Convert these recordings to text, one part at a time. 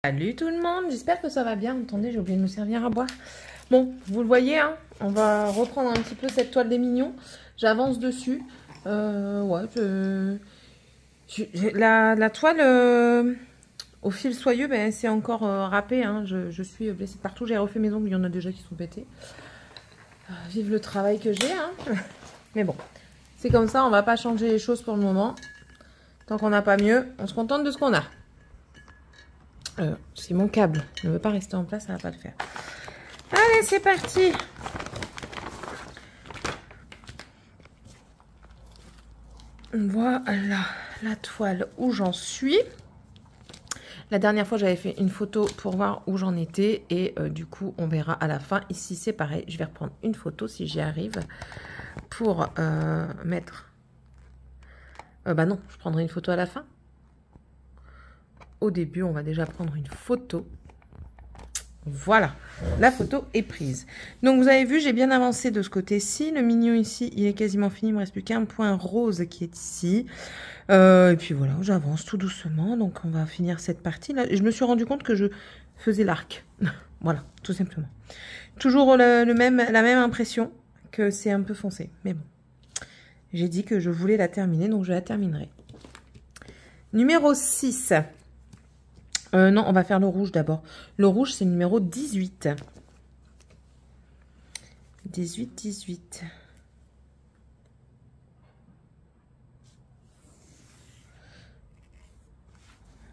Salut tout le monde, j'espère que ça va bien. Attendez, j'ai oublié de me servir à boire. Bon, vous le voyez, hein, on va reprendre un petit peu cette toile des mignons. J'avance dessus. Ouais, la toile au fil soyeux, ben, c'est encore râpé. Hein. Je suis blessée de partout. J'ai refait mes ongles, il y en a déjà qui sont pétés. Vive le travail que j'ai. Hein. Mais bon, c'est comme ça, on va pas changer les choses pour le moment. Tant qu'on n'a pas mieux, on se contente de ce qu'on a. Si mon câble ne veut pas rester en place, ça va pas le faire. Allez, c'est parti. Voilà la toile où j'en suis. La dernière fois, j'avais fait une photo pour voir où j'en étais. Et du coup, on verra à la fin. Ici, c'est pareil. Je vais reprendre une photo si j'y arrive. Pour mettre... bah non, je prendrai une photo à la fin. Au début, on va déjà prendre une photo. Voilà, la photo est prise. Donc, vous avez vu, j'ai bien avancé de ce côté-ci. Le mignon ici, il est quasiment fini. Il ne me reste plus qu'un point rose qui est ici. Et puis voilà, j'avance tout doucement. Donc, on va finir cette partie-là. Et je me suis rendu compte que je faisais l'arc. Voilà, tout simplement. Toujours la même impression que c'est un peu foncé. Mais bon, j'ai dit que je voulais la terminer, donc je la terminerai. Numéro 6. Non, on va faire le rouge d'abord. Le rouge, c'est le numéro 18. 18.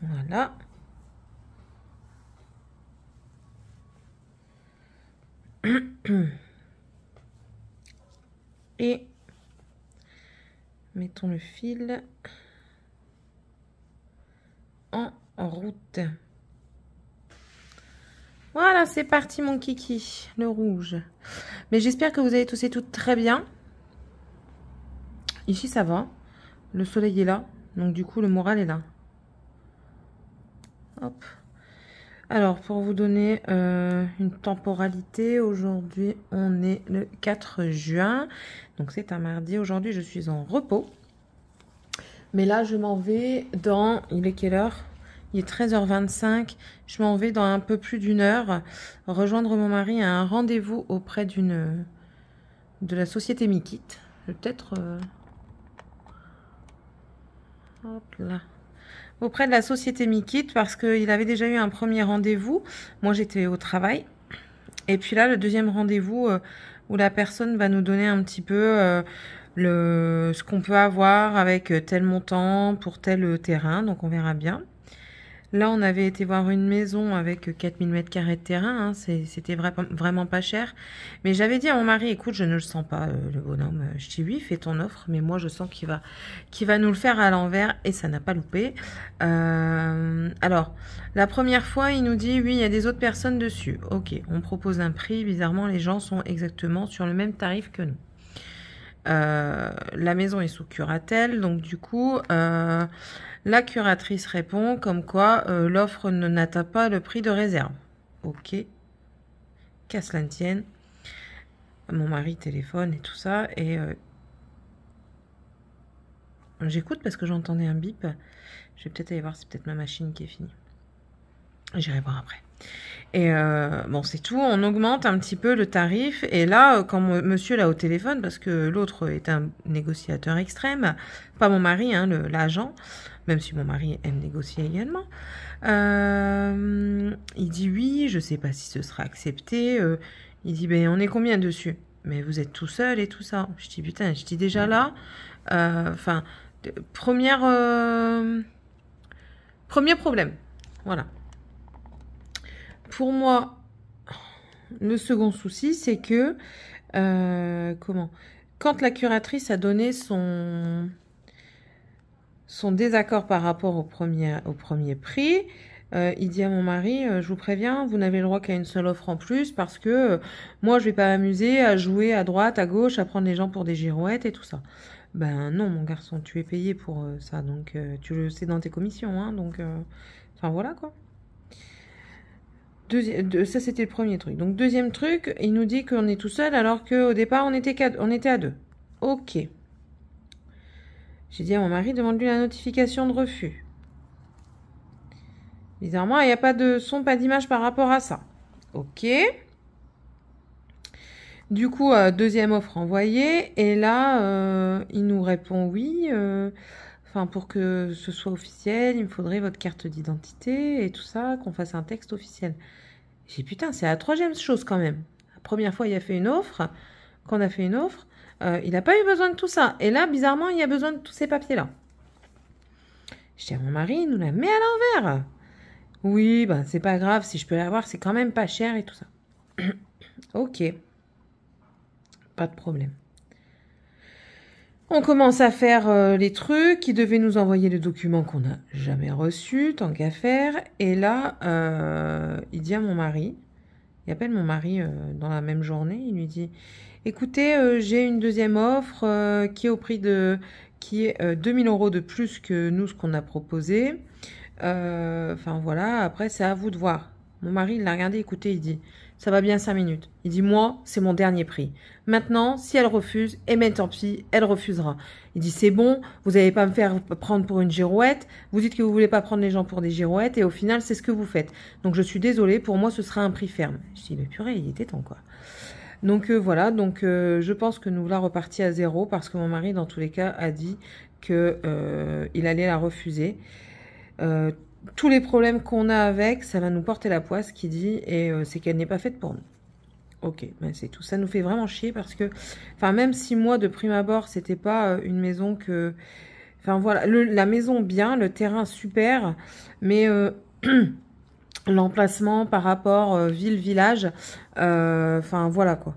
Voilà. Et mettons le fil en route. Voilà, c'est parti mon kiki, le rouge. Mais j'espère que vous allez tous et toutes très bien. Ici, ça va. Le soleil est là, donc du coup, le moral est là. Hop. Alors, pour vous donner une temporalité, aujourd'hui, on est le 4 juin. Donc, c'est un mardi. Aujourd'hui, je suis en repos. Mais là, je m'en vais dans... Il est quelle heure ? Il est 13h25. Je m'en vais dans un peu plus d'une heure rejoindre mon mari à un rendez-vous auprès de la société Mikit. Je vais peut-être... Hop là. Auprès de la société Mikit parce qu'il avait déjà eu un premier rendez-vous. Moi, j'étais au travail. Et puis là, le deuxième rendez-vous où la personne va nous donner un petit peu ce qu'on peut avoir avec tel montant pour tel terrain. Donc, on verra bien. Là, on avait été voir une maison avec 4000 m² de terrain. Hein, c'était vraiment pas cher. Mais j'avais dit à mon mari, écoute, je ne le sens pas, le bonhomme. Je dis oui, fais ton offre. Mais moi, je sens qu'il va nous le faire à l'envers. Et ça n'a pas loupé. Alors, la première fois, il nous dit, oui, il y a des autres personnes dessus. Ok, on propose un prix. Bizarrement, les gens sont exactement sur le même tarif que nous. La maison est sous curatelle. Donc, du coup... la curatrice répond comme quoi l'offre n'atteint pas le prix de réserve. Ok. Qu'à cela ne tienne. Mon mari téléphone et tout ça. Et j'écoute parce que j'entendais un bip. Je vais peut-être aller voir, c'est peut-être ma machine qui est finie. J'irai voir après. Et bon, c'est tout. On augmente un petit peu le tarif. Et là, quand monsieur l'a au téléphone, parce que l'autre est un négociateur extrême, pas mon mari, hein, l'agent, même si mon mari aime négocier également, il dit oui, je sais pas si ce sera accepté. Il dit, ben, on est combien dessus? Mais vous êtes tout seul et tout ça. Je dis, putain, je dis déjà là, enfin, premier problème. Voilà. Pour moi, le second souci, c'est que quand la curatrice a donné son désaccord par rapport au premier prix, il dit à mon mari, je vous préviens, vous n'avez le droit qu'à une seule offre en plus parce que moi, je vais pas m'amuser à jouer à droite, à gauche, à prendre les gens pour des girouettes et tout ça. Ben non, mon garçon, tu es payé pour ça, donc tu le sais dans tes commissions, hein, donc enfin voilà quoi. Ça, c'était le premier truc. Donc, deuxième truc, il nous dit qu'on est tout seul alors qu'au départ, on était à deux. Ok. J'ai dit à mon mari, demande-lui la notification de refus. Bizarrement, il n'y a pas de son, pas d'image par rapport à ça. Ok. Du coup, deuxième offre envoyée. Et là, il nous répond oui. Enfin, pour que ce soit officiel, il me faudrait votre carte d'identité et tout ça, qu'on fasse un texte officiel. J'ai dit, putain, c'est la troisième chose quand même. La première fois, il a fait une offre. Quand on a fait une offre, il n'a pas eu besoin de tout ça. Et là, bizarrement, il a besoin de tous ces papiers-là. Je dis à mon mari, il nous la met à l'envers. Oui, ben c'est pas grave, si je peux l'avoir, c'est quand même pas cher et tout ça. Ok, pas de problème. On commence à faire les trucs. Il devait nous envoyer le document qu'on n'a jamais reçu, tant qu'à faire. Et là, il dit à mon mari, il appelle mon mari dans la même journée, il lui dit, écoutez, j'ai une deuxième offre qui est au prix qui est 2000 € de plus que nous, ce qu'on a proposé. Enfin voilà, après c'est à vous de voir. Mon mari, il l'a regardé, écoutez, il dit, ça va bien 5 minutes. Il dit, moi, c'est mon dernier prix. Maintenant, si elle refuse, eh bien tant pis, elle refusera. Il dit, c'est bon, vous n'allez pas me faire prendre pour une girouette. Vous dites que vous voulez pas prendre les gens pour des girouettes et au final, c'est ce que vous faites. Donc je suis désolée, pour moi, ce sera un prix ferme. Je dis, mais purée, il était temps quoi. Donc voilà, donc je pense que nous voilà repartis à zéro parce que mon mari, dans tous les cas, a dit que il allait la refuser. Tous les problèmes qu'on a avec, ça va nous porter la poisse, qui dit, et c'est qu'elle n'est pas faite pour nous. Ok, ben c'est tout. Ça nous fait vraiment chier parce que, enfin, même si moi, de prime abord, c'était pas une maison que, enfin voilà, la maison bien, le terrain super, mais l'emplacement par rapport ville-village, enfin voilà quoi.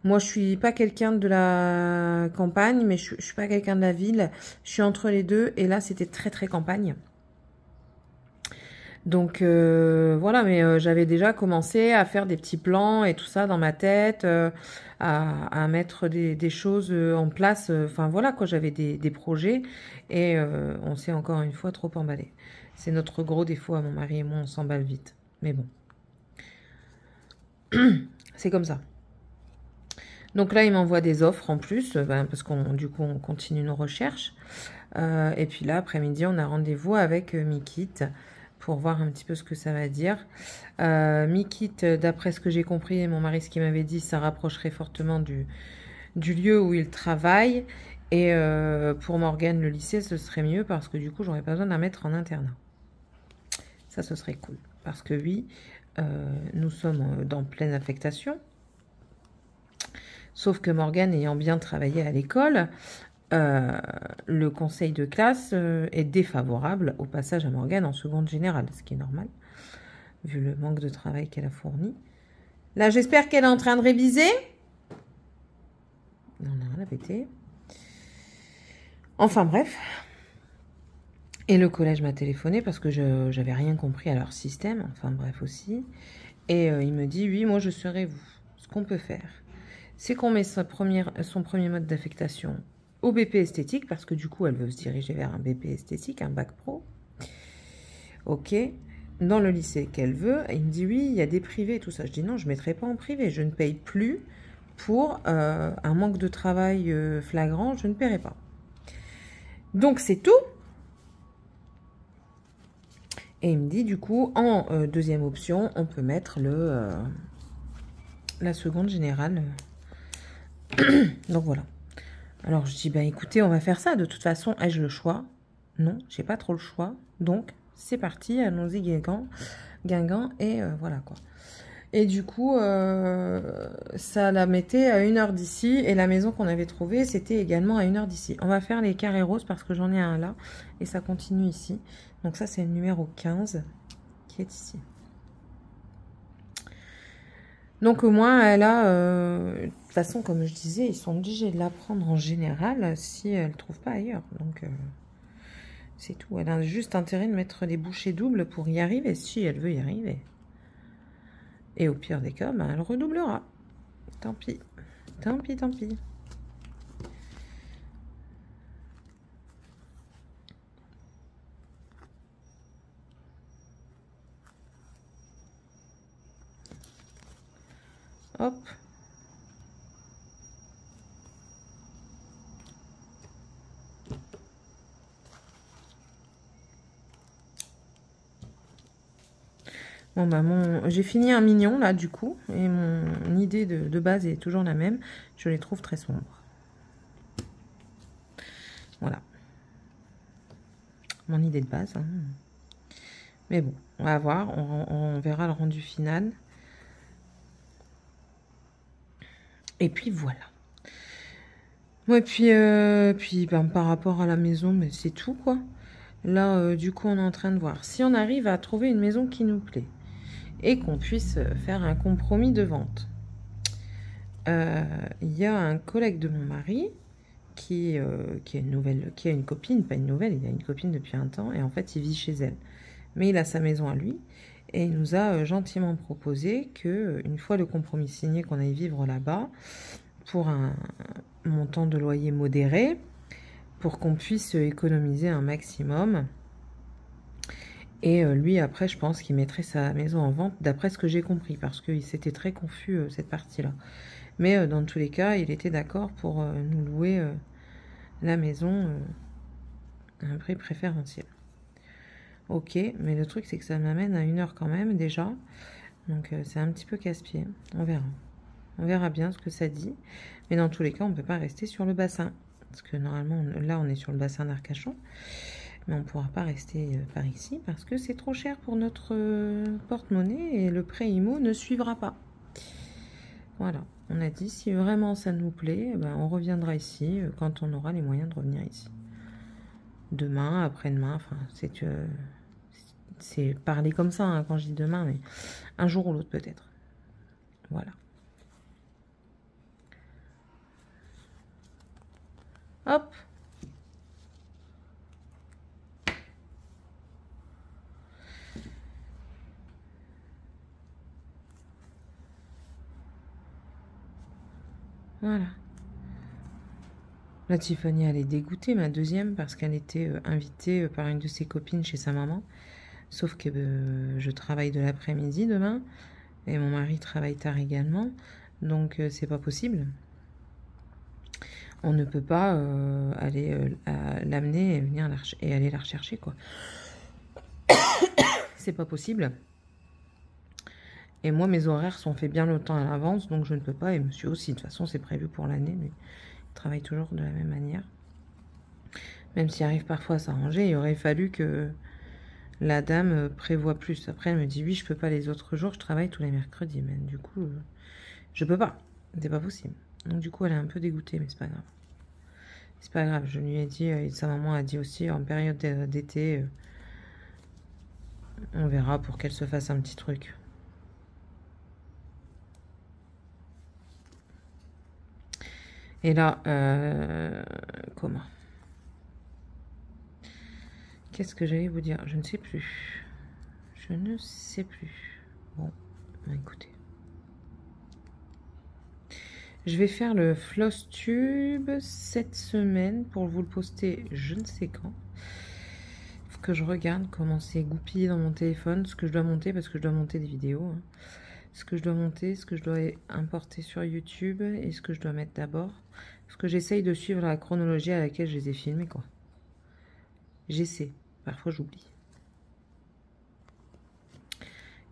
Moi, je suis pas quelqu'un de la campagne, mais je suis pas quelqu'un de la ville. Je suis entre les deux, et là, c'était très très campagne. Donc voilà, mais j'avais déjà commencé à faire des petits plans et tout ça dans ma tête, à mettre des choses en place. Enfin voilà quoi, j'avais des projets et on s'est encore une fois trop emballé. C'est notre gros défaut à mon mari et moi, on s'emballe vite. Mais bon, c'est comme ça. Donc là, il m'envoie des offres en plus, parce du coup, on continue nos recherches. Et puis là, après-midi, on a rendez-vous avec Mikit pour voir un petit peu ce que ça va dire. Mikit, d'après ce que j'ai compris, et mon mari, ce qu'il m'avait dit, ça rapprocherait fortement du lieu où il travaille. Et pour Morgane, le lycée, ce serait mieux parce que du coup, j'aurais pas besoin de la mettre en internat. Ça, ce serait cool. Parce que oui, nous sommes dans pleine affectation. Sauf que Morgane, ayant bien travaillé à l'école, le conseil de classe est défavorable au passage à Morgane en seconde générale, ce qui est normal, vu le manque de travail qu'elle a fourni. Là, j'espère qu'elle est en train de réviser. Non, on a rien à péter. Enfin, bref. Et le collège m'a téléphoné parce que je n'avais rien compris à leur système. Enfin, bref aussi. Et il me dit, oui, moi, je serai vous. Ce qu'on peut faire, c'est qu'on met son premier mode d'affectation au BP esthétique, parce que du coup, elle veut se diriger vers un BP esthétique, un bac pro. Ok. Dans le lycée qu'elle veut, il me dit, oui, il y a des privés et tout ça. Je dis, non, je ne mettrai pas en privé. Je ne paye plus pour un manque de travail flagrant. Je ne paierai pas. Donc, c'est tout. Et il me dit, du coup, en deuxième option, on peut mettre la seconde générale. Donc, voilà. Alors, je dis, bah écoutez, on va faire ça. De toute façon, ai-je le choix? Non, j'ai pas trop le choix. Donc, c'est parti, allons-y, Guingamp, et voilà, quoi. Et du coup, ça la mettait à 1 heure d'ici, et la maison qu'on avait trouvée, c'était également à 1 heure d'ici. On va faire les carrés roses, parce que j'en ai un là, et ça continue ici. Donc ça, c'est le numéro 15, qui est ici. Donc au moins, elle a... de toute façon, comme je disais, ils sont obligés de la prendre en général si elle ne trouve pas ailleurs. Donc c'est tout. Elle a juste intérêt de mettre des bouchées doubles pour y arriver, si elle veut y arriver. Et au pire des cas, ben, elle redoublera. Tant pis. Tant pis, tant pis. Hop. Bon, bah, j'ai fini un mignon, là, du coup. Et mon idée de base est toujours la même. Je les trouve très sombres. Voilà. Mon idée de base. Hein. Mais bon, on va voir. On verra le rendu final. Et puis, voilà. Ouais, puis ben, par rapport à la maison, mais c'est tout, quoi. Là, du coup, on est en train de voir. Si on arrive à trouver une maison qui nous plaît et qu'on puisse faire un compromis de vente. Il y a un collègue de mon mari qui a une copine, pas une nouvelle, il a une copine depuis un temps et en fait il vit chez elle. Mais il a sa maison à lui et il nous a gentiment proposé que une fois le compromis signé qu'on aille vivre là-bas pour un montant de loyer modéré pour qu'on puisse économiser un maximum. Et lui, après, je pense qu'il mettrait sa maison en vente, d'après ce que j'ai compris, parce que c'était très confus, cette partie-là. Mais dans tous les cas, il était d'accord pour nous louer la maison à un prix préférentiel. Ok, mais le truc, c'est que ça m'amène à 1 heure quand même, déjà. Donc, c'est un petit peu casse-pied. On verra. On verra bien ce que ça dit. Mais dans tous les cas, on ne peut pas rester sur le bassin. Parce que normalement, là, on est sur le bassin d'Arcachon. Mais on ne pourra pas rester par ici parce que c'est trop cher pour notre porte-monnaie et le prêt IMO ne suivra pas. Voilà, on a dit si vraiment ça nous plaît, ben, on reviendra ici quand on aura les moyens de revenir ici. Demain, après-demain, enfin, c'est parler comme ça hein, quand je dis demain, mais un jour ou l'autre peut-être. Voilà. Hop. Voilà. La Tiffany, elle est dégoûtée, ma deuxième, parce qu'elle était invitée par une de ses copines chez sa maman. Sauf que je travaille de l'après-midi demain, et mon mari travaille tard également, donc c'est pas possible. On ne peut pas aller l'amener et venir et aller la rechercher, quoi. C'est pas possible. Et moi, mes horaires sont faits bien longtemps à l'avance, donc je ne peux pas. Et monsieur aussi, de toute façon, c'est prévu pour l'année, mais il travaille toujours de la même manière. Même s'il arrive parfois à s'arranger, il aurait fallu que la dame prévoit plus. Après, elle me dit, oui, je peux pas les autres jours, je travaille tous les mercredis. Mais du coup, je peux pas. C'est pas possible. Donc du coup, elle est un peu dégoûtée, mais c'est pas grave. C'est pas grave, je lui ai dit, et sa maman a dit aussi, en période d'été, on verra pour qu'elle se fasse un petit truc. Et là, comment? Qu'est-ce que j'allais vous dire? Je ne sais plus. Je ne sais plus. Bon, écoutez. Je vais faire le floss tube cette semaine pour vous le poster je ne sais quand. Il faut que je regarde comment c'est goupillé dans mon téléphone, ce que je dois monter, parce que je dois monter des vidéos. Hein. Ce que je dois monter, ce que je dois importer sur YouTube et ce que je dois mettre d'abord. Parce que j'essaye de suivre la chronologie à laquelle je les ai filmés, quoi. J'essaie. Parfois, j'oublie.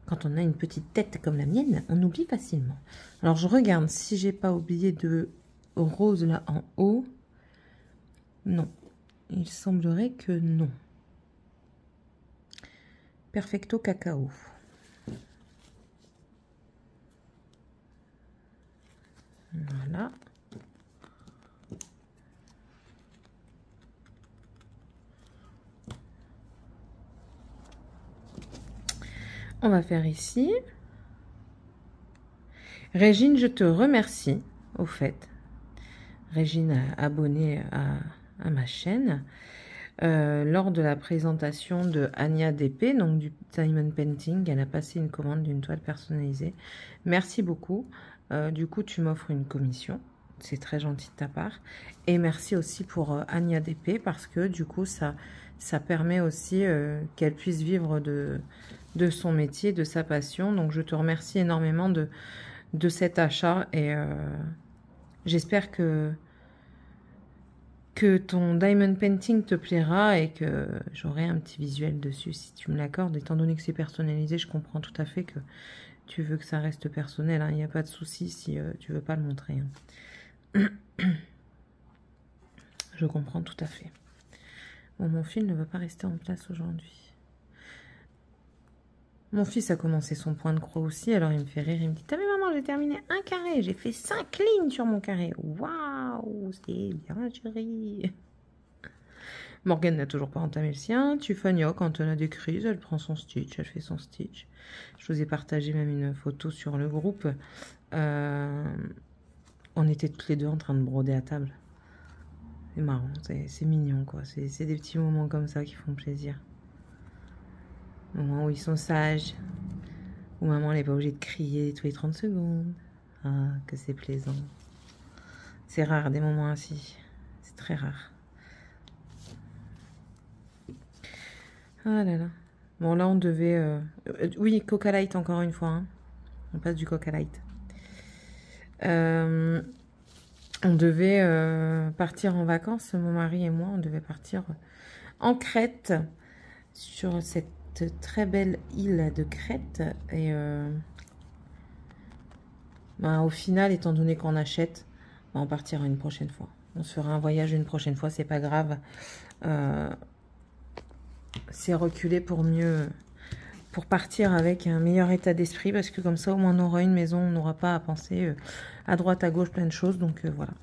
Quand on a une petite tête comme la mienne, on oublie facilement. Alors, je regarde si j'ai pas oublié de rose là en haut. Non. Il semblerait que non. Perfecto cacao. Voilà. On va faire ici. Régine, je te remercie, au fait. Régine a abonné à ma chaîne. Lors de la présentation de Anya DP, donc du Diamond Painting, elle a passé une commande d'une toile personnalisée. Merci beaucoup. Du coup, tu m'offres une commission. C'est très gentil de ta part. Et merci aussi pour Anya DP parce que du coup, ça permet aussi qu'elle puisse vivre de son métier, de sa passion. Donc, je te remercie énormément de cet achat et j'espère que ton diamond painting te plaira et que j'aurai un petit visuel dessus si tu me l'accordes. Étant donné que c'est personnalisé, je comprends tout à fait que tu veux que ça reste personnel. Il n'y a pas de souci si tu veux pas le montrer. Hein. Je comprends tout à fait. Bon, mon fil ne veut pas rester en place aujourd'hui. Mon fils a commencé son point de croix aussi, alors il me fait rire. Il me dit, t'as vu maman, j'ai terminé un carré. J'ai fait 5 lignes sur mon carré. Waouh, c'est bien chérie. Morgane n'a toujours pas entamé le sien. Tufania, quand elle a des crises, elle prend son stitch, elle fait son stitch. Je vous ai partagé même une photo sur le groupe. On était toutes les deux en train de broder à table. C'est marrant, c'est mignon quoi. C'est des petits moments comme ça qui font plaisir. Moments où ils sont sages. Où maman n'est pas obligée de crier tous les 30 secondes. Ah, que c'est plaisant. C'est rare des moments ainsi. C'est très rare. Ah là là. Bon, là, on devait... oui, Coca Light, encore une fois. Hein. On passe du Coca Light. On devait partir en vacances, mon mari et moi. On devait partir en Crète, sur cette très belle île de Crète. Et ben, au final, étant donné qu'on achète, ben, on partira une prochaine fois. On se fera un voyage une prochaine fois, c'est pas grave. C'est reculer pour mieux, pour partir avec un meilleur état d'esprit, parce que comme ça au moins on aura une maison, on n'aura pas à penser à droite, à gauche, plein de choses, donc voilà.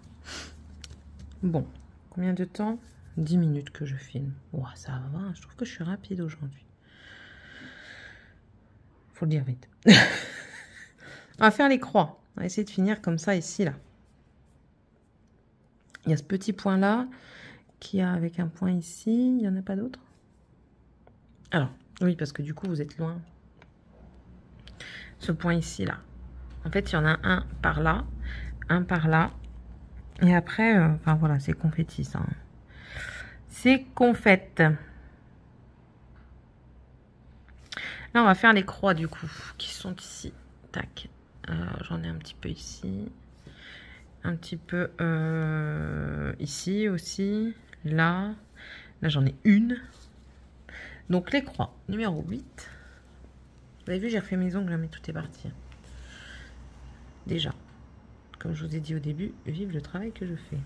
Bon, combien de temps? 10 minutes que je filme. Oh, ça va, je trouve que je suis rapide aujourd'hui. Faut le dire vite. On va faire les croix. On va essayer de finir comme ça ici, là. Il y a ce petit point là, qui a avec un point ici. Il n'y en a pas d'autre? Alors, oui, parce que du coup, vous êtes loin. Ce point ici, là. En fait, il y en a un par là, un par là. Et après, enfin voilà, c'est confetti, ça. C'est confette. Là, on va faire les croix, du coup, qui sont ici. Tac. J'en ai un petit peu ici. Un petit peu ici aussi. Là. Là, j'en ai une. Donc, les croix. Numéro 8. Vous avez vu, j'ai refait mes ongles, mais tout est parti. Déjà. Comme je vous ai dit au début, vive le travail que je fais.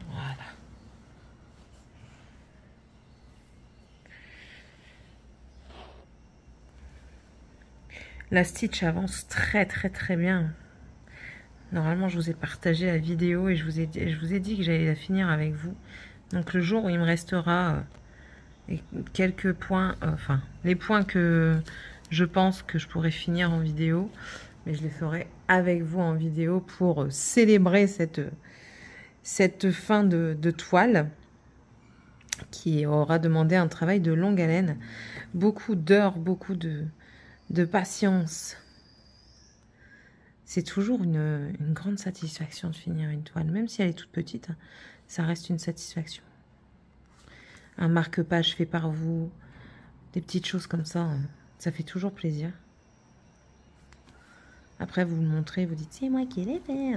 Voilà. La stitch avance très très bien. Normalement, je vous ai partagé la vidéo et je vous ai dit que j'allais la finir avec vous. Donc le jour où il me restera quelques points, enfin les points que je pense que je pourrais finir en vidéo, mais je les ferai avec vous en vidéo pour célébrer cette fin de toile qui aura demandé un travail de longue haleine, beaucoup d'heures, beaucoup de patience. C'est toujours une grande satisfaction de finir une toile, même si elle est toute petite, hein, ça reste une satisfaction. Un marque-page fait par vous, des petites choses comme ça, ça fait toujours plaisir. Après, vous le montrez, vous dites, c'est moi qui l'ai fait.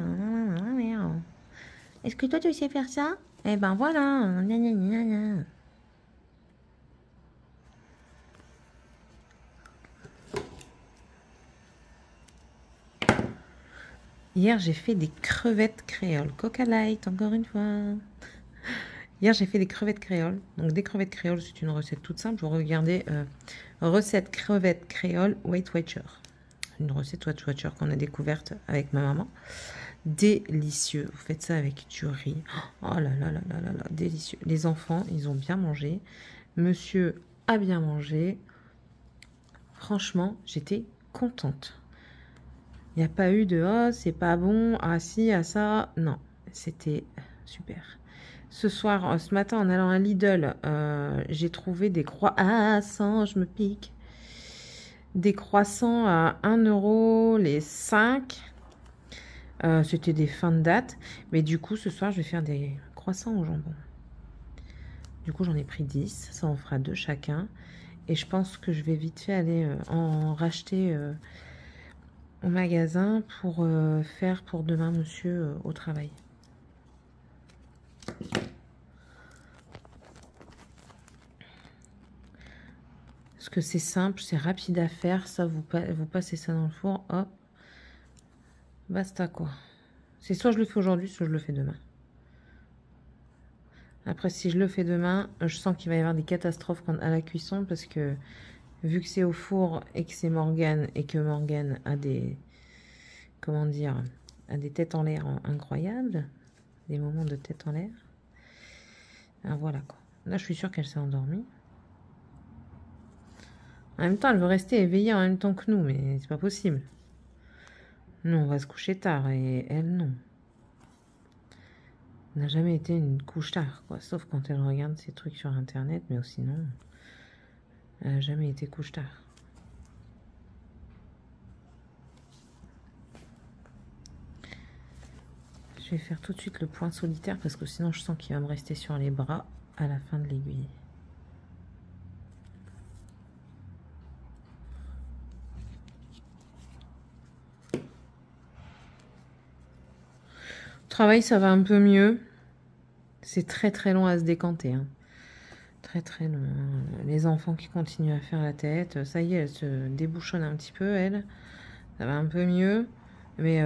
Est-ce que toi, tu sais faire ça? Eh ben voilà. Hier, j'ai fait des crevettes créoles. Coca Light, encore une fois. Hier, j'ai fait des crevettes créoles. Donc, des crevettes créoles, c'est une recette toute simple. Vous regardez recette crevettes créoles Weight Watcher. Une recette Weight Watcher qu'on a découverte avec ma maman. Délicieux. Vous faites ça avec du riz. Oh là là là là là là, délicieux. Les enfants, ils ont bien mangé. Monsieur a bien mangé. Franchement, j'étais contente. Il n'y a pas eu de « oh, c'est pas bon, ah si, ah ça ». Non, c'était super. Ce soir, ce matin, en allant à Lidl, j'ai trouvé des croissants, je me pique. Des croissants à 1 € les 5. C'était des fins de date. Mais du coup, ce soir, je vais faire des croissants au jambon. Du coup, j'en ai pris 10. Ça en fera 2 chacun. Et je pense que je vais vite fait aller en racheter au magasin pour faire pour demain monsieur au travail. Parce que c'est simple, c'est rapide à faire. Ça, vous passez ça dans le four, hop. Basta quoi. C'est soit je le fais aujourd'hui, soit je le fais demain. Après, si je le fais demain, je sens qu'il va y avoir des catastrophes à la cuisson parce que vu que c'est au four et que c'est Morgane et que Morgane a des, comment dire, a des têtes en l'air incroyables, des moments de tête en l'air. Ah, voilà quoi. Là, je suis sûre qu'elle s'est endormie. En même temps, elle veut rester éveillée en même temps que nous, mais c'est pas possible. Nous, on va se coucher tard et elle, non. Elle n'a jamais été une couche tard, quoi. Sauf quand elle regarde ces trucs sur Internet, mais sinon, elle n'a jamais été couche tard. Je vais faire tout de suite le point solitaire parce que sinon, je sens qu'il va me rester sur les bras à la fin de l'aiguille. Au travail, ça va un peu mieux. C'est très très long à se décanter. Hein. Très très long. Les enfants qui continuent à faire la tête. Ça y est, elle se débouchonne un petit peu, elle. Ça va un peu mieux. Mais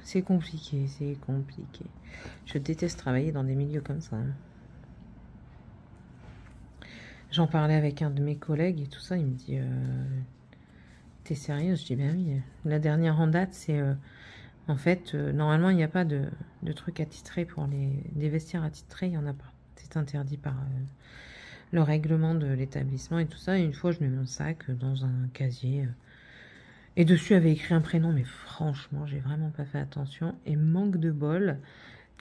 c'est compliqué, c'est compliqué. Je déteste travailler dans des milieux comme ça. Hein. J'en parlais avec un de mes collègues et tout ça. Il me dit t'es sérieuse? Je dis ben oui. La dernière en date, c'est... en fait, normalement, il n'y a pas de trucs attitrés pour des vestiaires attitrés. Il n'y en a pas. C'est interdit par le règlement de l'établissement et tout ça. Et une fois, je mets mon sac dans un casier. Et dessus avait écrit un prénom. Mais franchement, j'ai vraiment pas fait attention. Et manque de bol,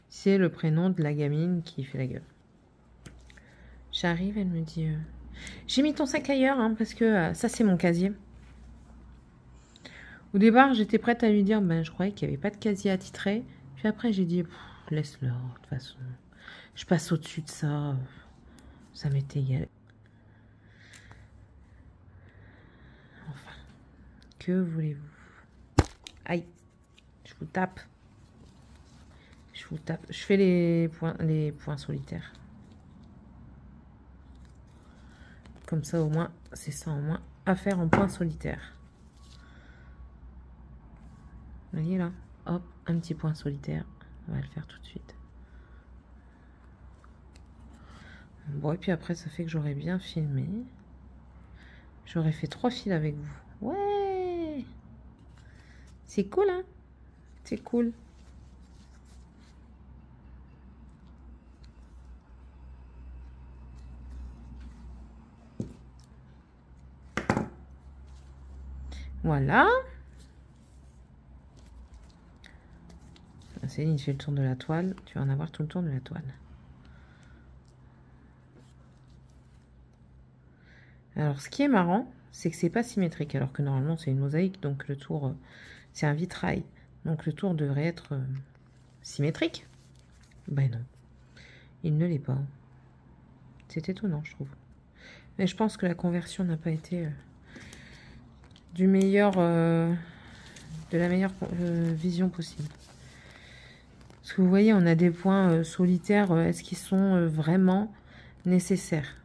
c'est le prénom de la gamine qui fait la gueule. J'arrive, elle me dit j'ai mis ton sac ailleurs hein, parce que ça, c'est mon casier. Au départ, j'étais prête à lui dire ben, je croyais qu'il n'y avait pas de casier attitré. Puis après, j'ai dit laisse-le, de toute façon. Je passe au-dessus de ça. Ça m'est égal. Enfin, que voulez-vous? Aïe, je vous tape. Je vous tape. Je fais les points solitaires. Comme ça, au moins, c'est ça en moins à faire en points solitaires. Vous voyez là? Hop, un petit point solitaire. On va le faire tout de suite. Bon, et puis après, ça fait que j'aurais bien filmé. J'aurais fait 3 fils avec vous. Ouais! C'est cool, hein? C'est cool. Voilà. Céline, je fais le tour de la toile. Tu vas en avoir tout le tour de la toile. Alors, ce qui est marrant, c'est que c'est pas symétrique. Alors que normalement, c'est une mosaïque. Donc, le tour, c'est un vitrail. Donc, le tour devrait être symétrique. Ben non. Il ne l'est pas. C'est étonnant, je trouve. Mais je pense que la conversion n'a pas été de la meilleure vision possible. Parce que vous voyez, on a des points solitaires. Est-ce qu'ils sont vraiment nécessaires?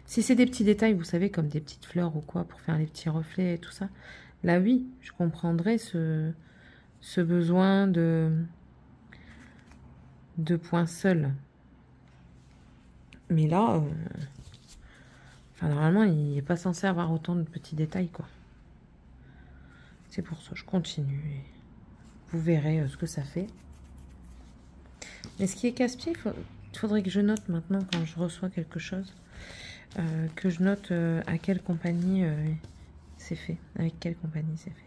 Si c'est des petits détails, vous savez, comme des petites fleurs ou quoi, pour faire les petits reflets et tout ça, là, oui, je comprendrais ce besoin de points seuls. Mais là, enfin, normalement, il n'est pas censé avoir autant de petits détails, quoi. C'est pour ça, je continue. Et vous verrez ce que ça fait. Mais ce qui est casse-pied, il faudrait que je note maintenant quand je reçois quelque chose. Que je note à quelle compagnie c'est fait. Avec quelle compagnie c'est fait.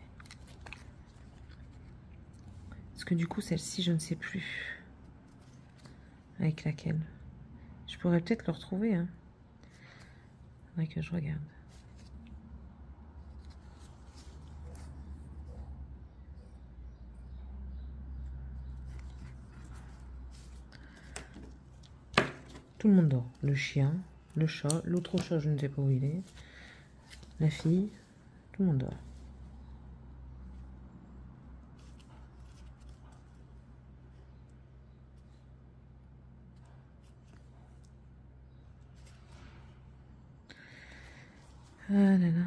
Parce que du coup, celle-ci, je ne sais plus. Avec laquelle. Je pourrais peut-être le retrouver. Hein. Faudrait que je regarde. Tout le monde dort. Le chien, le chat, l'autre chat, je ne sais pas où il est. La fille, tout le monde dort. Ah là là.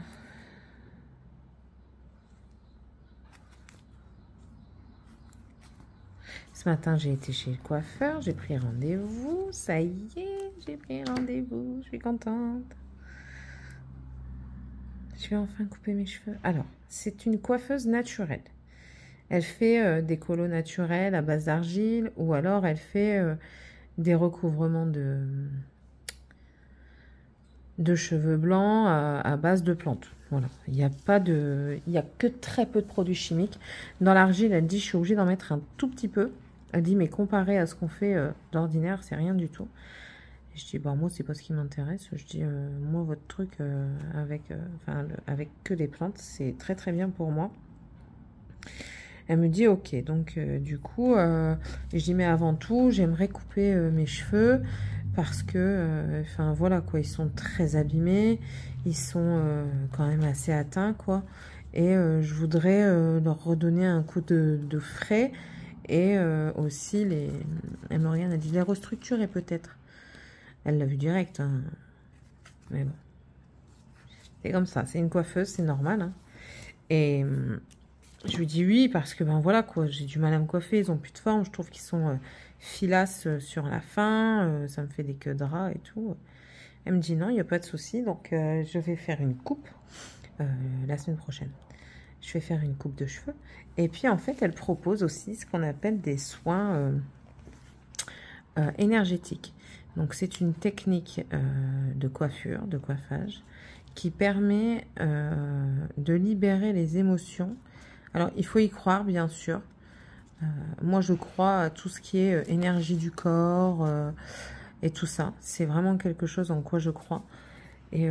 Ce matin, j'ai été chez le coiffeur, j'ai pris rendez-vous. Ça y est, j'ai pris rendez-vous. Je suis contente. Je vais enfin couper mes cheveux. Alors, c'est une coiffeuse naturelle. Elle fait des colos naturels à base d'argile ou alors elle fait des recouvrements de cheveux blancs à base de plantes. Voilà, il n'y a pas de, il y a que très peu de produits chimiques. Dans l'argile, elle dit je suis obligée d'en mettre un tout petit peu. Elle dit mais comparé à ce qu'on fait d'ordinaire, c'est rien du tout. Et je dis bon moi c'est pas ce qui m'intéresse. Je dis moi votre truc avec que des plantes, c'est très très bien pour moi. Elle me dit ok, donc du coup, je dis mais avant tout, j'aimerais couper mes cheveux parce que, enfin voilà quoi, ils sont très abîmés, ils sont quand même assez atteints quoi, et je voudrais leur redonner un coup de frais et aussi elle me regarde, elle dit les restructurer peut-être. Elle l'a vu direct, hein. Mais bon, c'est comme ça, c'est une coiffeuse, c'est normal, hein. Et je lui dis oui parce que ben voilà quoi, j'ai du mal à me coiffer, ils ont plus de forme, je trouve qu'ils sont filasses sur la fin, ça me fait des queues de ras et tout. Elle me dit non, il n'y a pas de souci, donc je vais faire une coupe la semaine prochaine. Je vais faire une coupe de cheveux. Et puis en fait, elle propose aussi ce qu'on appelle des soins énergétiques. Donc c'est une technique de coiffure, de coiffage, qui permet de libérer les émotions. Alors, il faut y croire, bien sûr. Moi, je crois à tout ce qui est énergie du corps et tout ça. C'est vraiment quelque chose en quoi je crois. Et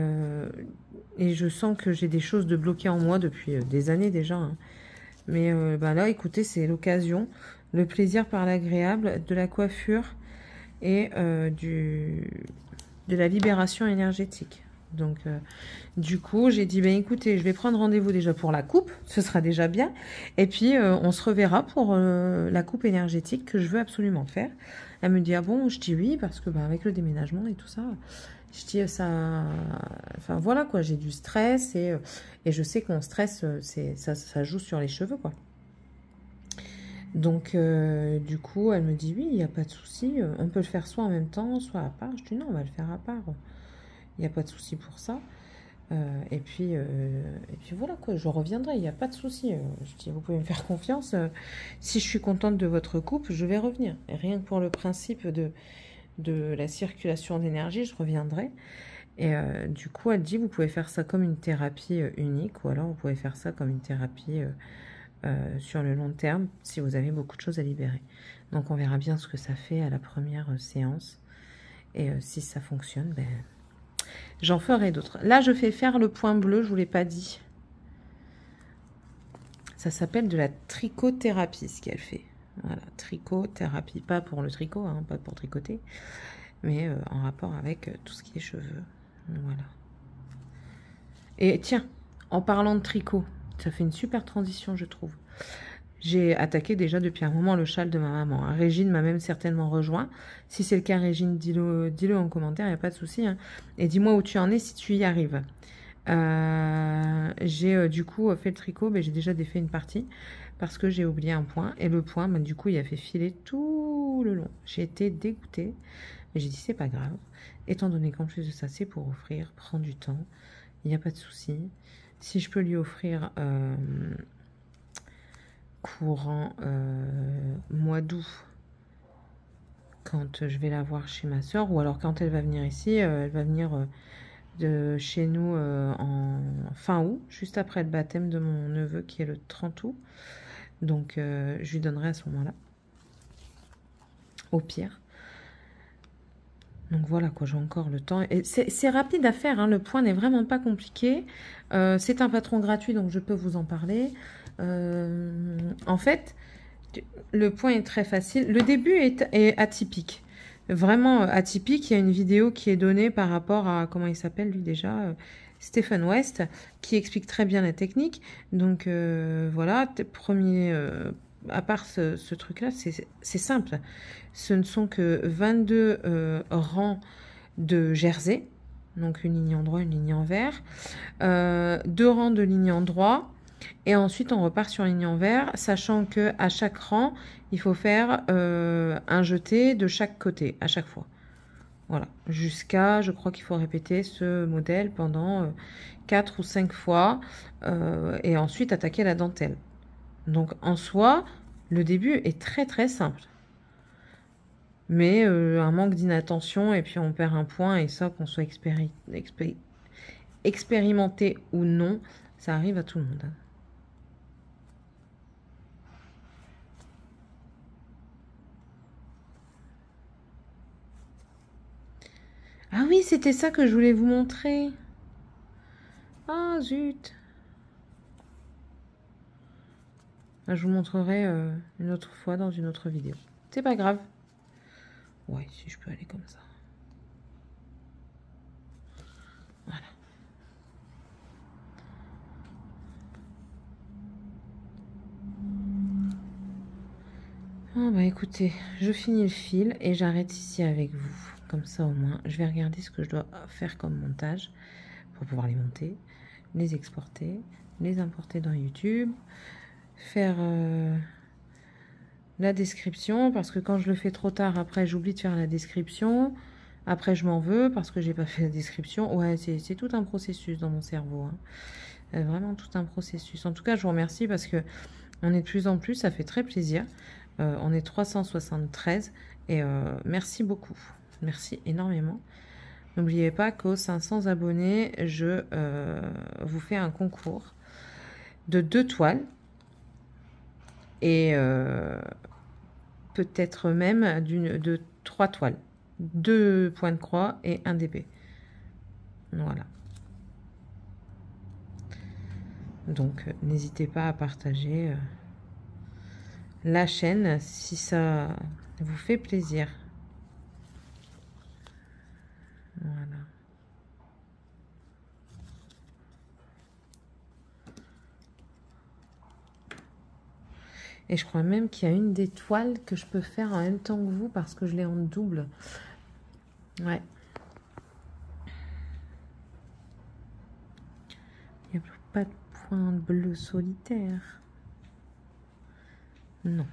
je sens que j'ai des choses de bloquées en moi depuis des années déjà, hein. Mais bah là, écoutez, c'est l'occasion, le plaisir par l'agréable, de la coiffure et de la libération énergétique. Donc, du coup, j'ai dit, ben écoutez, je vais prendre rendez-vous déjà pour la coupe, ce sera déjà bien. Et puis, on se reverra pour la coupe énergétique que je veux absolument faire. Elle me dit, ah bon, je dis oui, parce que ben, avec le déménagement et tout ça, je dis, ça... Enfin, voilà, quoi, j'ai du stress et je sais que mon stress, ça joue sur les cheveux, quoi. Donc, du coup, elle me dit, oui, il n'y a pas de souci, on peut le faire soit en même temps, soit à part. Je dis, non, on va le faire à part. Il n'y a pas de souci pour ça. Et puis voilà quoi, je reviendrai, il n'y a pas de souci. Je dis, vous pouvez me faire confiance. Si je suis contente de votre coupe, je vais revenir. Et rien que pour le principe de la circulation d'énergie, je reviendrai. Et du coup, elle dit, vous pouvez faire ça comme une thérapie unique, ou alors vous pouvez faire ça comme une thérapie sur le long terme, si vous avez beaucoup de choses à libérer. Donc on verra bien ce que ça fait à la première séance. Et si ça fonctionne, ben... j'en ferai d'autres. Là, je fais faire le point bleu, je ne vous l'ai pas dit. Ça s'appelle de la trichothérapie, ce qu'elle fait. Voilà, trichothérapie. Pas pour le tricot, hein, pas pour tricoter, mais en rapport avec tout ce qui est cheveux. Voilà. Et tiens, en parlant de tricot, ça fait une super transition, je trouve. J'ai attaqué déjà depuis un moment le châle de ma maman. Régine m'a même certainement rejoint. Si c'est le cas, Régine, dis-le en commentaire, il n'y a pas de souci, hein. Et dis-moi où tu en es si tu y arrives. J'ai du coup fait le tricot, mais j'ai déjà défait une partie parce que j'ai oublié un point. Et le point, du coup, il a fait filer tout le long. J'ai été dégoûtée, mais j'ai dit c'est pas grave. Étant donné qu'en plus de ça, c'est pour offrir, prends du temps, il n'y a pas de souci. Si je peux lui offrir... courant mois d'août quand je vais la voir chez ma soeur, ou alors quand elle va venir ici, elle va venir de chez nous en fin août, juste après le baptême de mon neveu qui est le 30 août. Donc je lui donnerai à ce moment-là, au pire. Donc voilà quoi, j'ai encore le temps. Et c'est rapide à faire, hein, le point n'est vraiment pas compliqué. C'est un patron gratuit, donc je peux vous en parler. En fait, le point est très facile. Le début est atypique. Vraiment atypique. Il y a une vidéo qui est donnée par rapport à, comment il s'appelle lui déjà, Stephen West, qui explique très bien la technique. Donc voilà, premier... à part ce truc-là, c'est simple. Ce ne sont que 22 rangs de jersey. Donc une ligne en droit, une ligne en vert. 2 rangs de lignes en droit. Et ensuite, on repart sur ligne en vert, sachant que à chaque rang, il faut faire un jeté de chaque côté, à chaque fois. Voilà, jusqu'à, je crois qu'il faut répéter ce modèle pendant 4 ou 5 fois, et ensuite attaquer la dentelle. Donc en soi, le début est très très simple. Mais un manque d'inattention, et puis on perd un point, et ça, qu'on soit expérimenté ou non, ça arrive à tout le monde. Ah oui, c'était ça que je voulais vous montrer. Ah zut. Je vous montrerai une autre fois dans une autre vidéo. C'est pas grave. Ouais, si je peux aller comme ça. Voilà. Ah bah écoutez, je finis le fil et j'arrête ici avec vous. Comme ça au moins, je vais regarder ce que je dois faire comme montage pour pouvoir les monter, les exporter, les importer dans YouTube, faire la description, parce que quand je le fais trop tard, après j'oublie de faire la description, après je m'en veux parce que j'ai pas fait la description. Ouais, c'est tout un processus dans mon cerveau, hein. Vraiment tout un processus. En tout cas, je vous remercie parce que on est de plus en plus, ça fait très plaisir. On est 373 et merci beaucoup, merci énormément. N'oubliez pas qu'aux 500 abonnés, je vous fais un concours de 2 toiles et peut-être même de 3 toiles, 2 points de croix et 1 d'épée. Voilà. Donc n'hésitez pas à partager la chaîne si ça vous fait plaisir. Voilà. Et je crois même qu'il y a une des toiles que je peux faire en même temps que vous parce que je l'ai en double. Ouais. Il n'y a pas de point bleu solitaire. Non.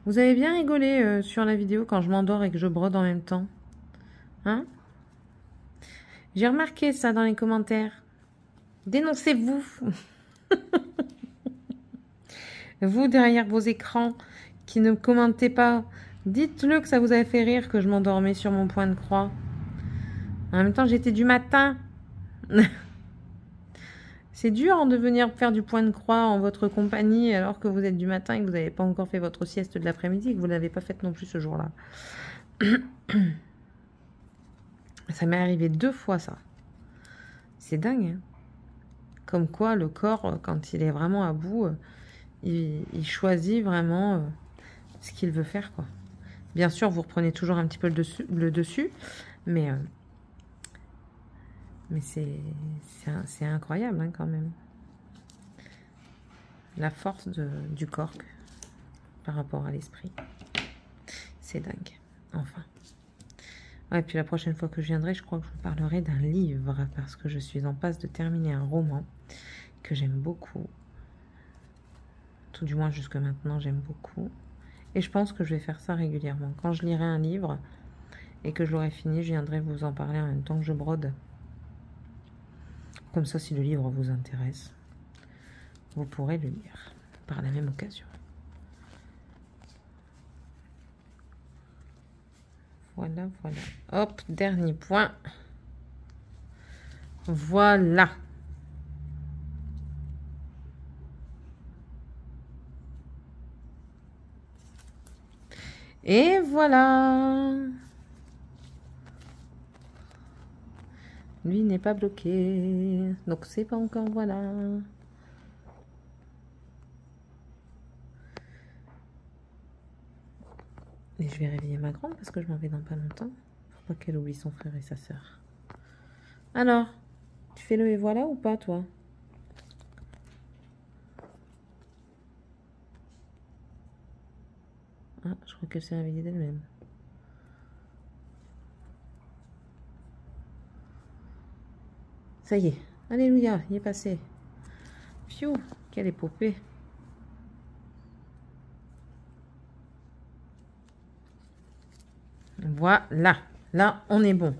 Vous avez bien rigolé sur la vidéo quand je m'endors et que je brode en même temps. Hein? J'ai remarqué ça dans les commentaires. Dénoncez-vous. Vous, derrière vos écrans, qui ne commentez pas, dites-le que ça vous avait fait rire que je m'endormais sur mon point de croix. En même temps, j'étais du matin. C'est dur de venir faire du point de croix en votre compagnie alors que vous êtes du matin et que vous n'avez pas encore fait votre sieste de l'après-midi et que vous ne l'avez pas faite non plus ce jour-là. Ça m'est arrivé 2 fois ça. C'est dingue. Hein, comme quoi le corps, quand il est vraiment à bout, il choisit vraiment ce qu'il veut faire, quoi. Bien sûr, vous reprenez toujours un petit peu le dessus, mais c'est incroyable hein, quand même. La force du corps par rapport à l'esprit. C'est dingue. Enfin. Ouais, et puis la prochaine fois que je viendrai, je crois que je vous parlerai d'un livre, parce que je suis en passe de terminer un roman que j'aime beaucoup. Tout du moins jusque maintenant, j'aime beaucoup. Et je pense que je vais faire ça régulièrement. Quand je lirai un livre et que je l'aurai fini, je viendrai vous en parler en même temps que je brode. Comme ça, si le livre vous intéresse, vous pourrez le lire par la même occasion. Voilà, voilà. Hop, dernier point. Voilà. Et voilà. Lui n'est pas bloqué. Donc c'est pas encore voilà. Et je vais réveiller ma grande parce que je m'en vais dans pas longtemps. Faut pas qu'elle oublie son frère et sa sœur. Alors, tu fais le et voilà ou pas, toi? Ah, Je crois qu'elle s'est réveillée d'elle-même. Ça y est. Alléluia, il est passé. Pfiou, quelle épopée. Voilà. Là, on est bon.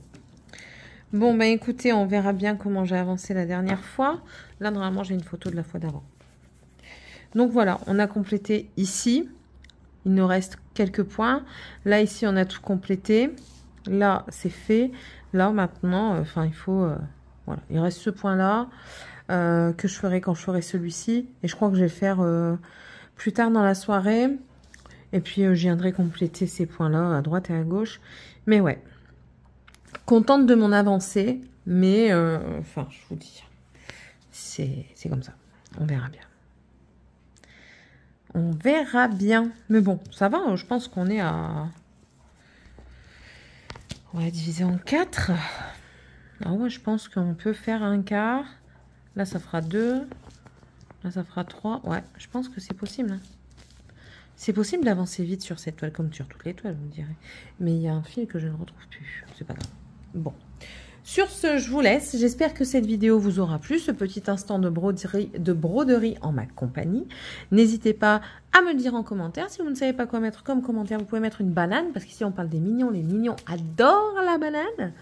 Bon, bah écoutez, on verra bien comment j'ai avancé la dernière fois. Là, normalement, j'ai une photo de la fois d'avant. Donc voilà, on a complété ici. Il nous reste quelques points. Là, ici, on a tout complété. Là, c'est fait. Là, maintenant, enfin, il faut... voilà, il reste ce point-là que je ferai quand je ferai celui-ci. Et je crois que je vais faire plus tard dans la soirée. Et puis, je viendrai compléter ces points-là à droite et à gauche. Mais ouais, contente de mon avancée. Mais, enfin, je vous dis, c'est comme ça. On verra bien. On verra bien. Mais bon, ça va, je pense qu'on est à... On va diviser en 4. Ah ouais, je pense qu'on peut faire un quart. Là, ça fera 2. Là, ça fera 3. Ouais, je pense que c'est possible. Hein. C'est possible d'avancer vite sur cette toile, comme sur toutes les toiles, vous me direz. Mais il y a un fil que je ne retrouve plus. C'est pas grave. Bon. Sur ce, je vous laisse. J'espère que cette vidéo vous aura plu, ce petit instant de broderie en ma compagnie. N'hésitez pas à me le dire en commentaire. Si vous ne savez pas quoi mettre comme commentaire, vous pouvez mettre une banane, parce qu'ici on parle des mignons. Les mignons adorent la banane.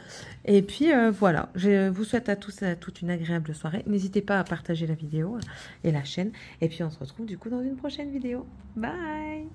Et puis voilà, je vous souhaite à tous et à toutes une agréable soirée. N'hésitez pas à partager la vidéo et la chaîne. Et puis on se retrouve du coup dans une prochaine vidéo. Bye!